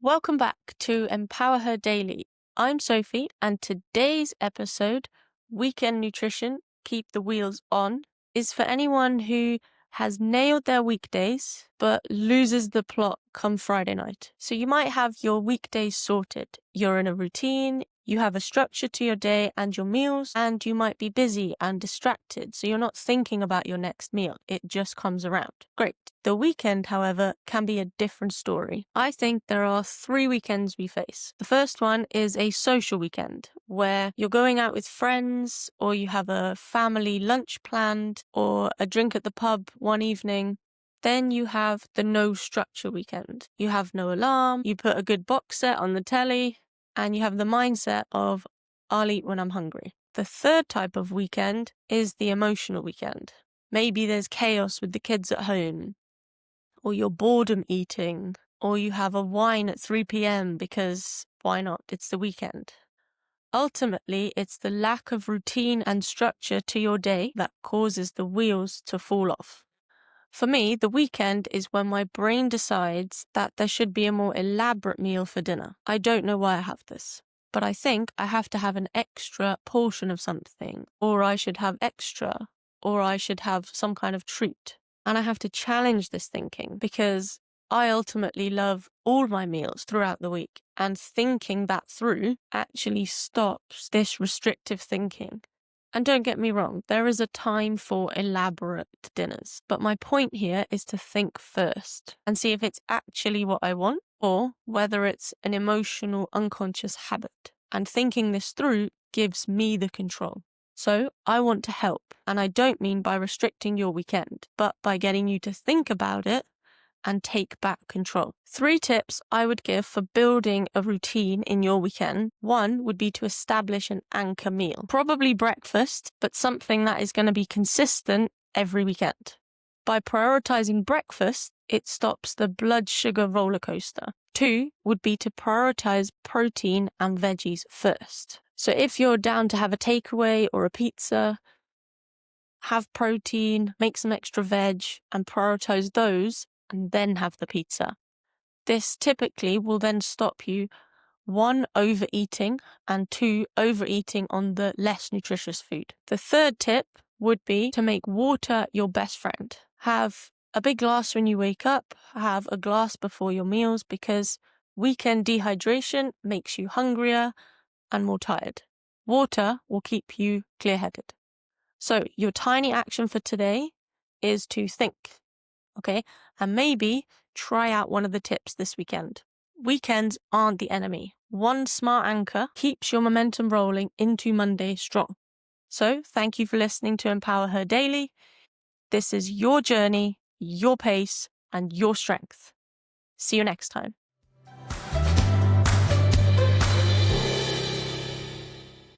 Welcome back to Empower Her Daily. I'm Sophie, and today's episode, Weekend Nutrition, Keep the Wheels On, is for anyone who has nailed their weekdays but loses the plot come Friday night. So you might have your weekdays sorted. You're in a routine, you have a structure to your day and your meals, and you might be busy and distracted, so you're not thinking about your next meal. It just comes around. Great. The weekend, however, can be a different story. I think there are 3 weekends we face. The first one is a social weekend, where you're going out with friends, or you have a family lunch planned, or a drink at the pub one evening. Then you have the no structure weekend. You have no alarm, you put a good box set on the telly, and you have the mindset of, I'll eat when I'm hungry. The third type of weekend is the emotional weekend. Maybe there's chaos with the kids at home, or you're boredom eating, or you have a wine at 3 p.m. because why not? It's the weekend. Ultimately, it's the lack of routine and structure to your day that causes the wheels to fall off. For me, the weekend is when my brain decides that there should be a more elaborate meal for dinner. I don't know why I have this, but I think I have to have an extra portion of something, or I should have extra, or I should have some kind of treat. And I have to challenge this thinking because I ultimately love all my meals throughout the week, and thinking that through actually stops this restrictive thinking. And don't get me wrong, there is a time for elaborate dinners. But my point here is to think first and see if it's actually what I want or whether it's an emotional, unconscious habit. And thinking this through gives me the control. So I want to help. And I don't mean by restricting your weekend, but by getting you to think about it and take back control. 3 tips I would give for building a routine in your weekend. 1 would be to establish an anchor meal, probably breakfast, but something that is going to be consistent every weekend. By prioritizing breakfast, it stops the blood sugar roller coaster. 2 would be to prioritize protein and veggies first. So if you're down to have a takeaway or a pizza, have protein, make some extra veg, and prioritize those, and then have the pizza. This typically will then stop you 1, overeating, and 2, overeating on the less nutritious food. The third tip would be to make water your best friend. Have a big glass when you wake up, have a glass before your meals, because weekend dehydration makes you hungrier and more tired. Water will keep you clear-headed. So your tiny action for today is to think. Okay, and maybe try out one of the tips this weekend. Weekends aren't the enemy. 1 smart anchor keeps your momentum rolling into Monday strong. So thank you for listening to Empower Her Daily. This is your journey, your pace, and your strength. See you next time.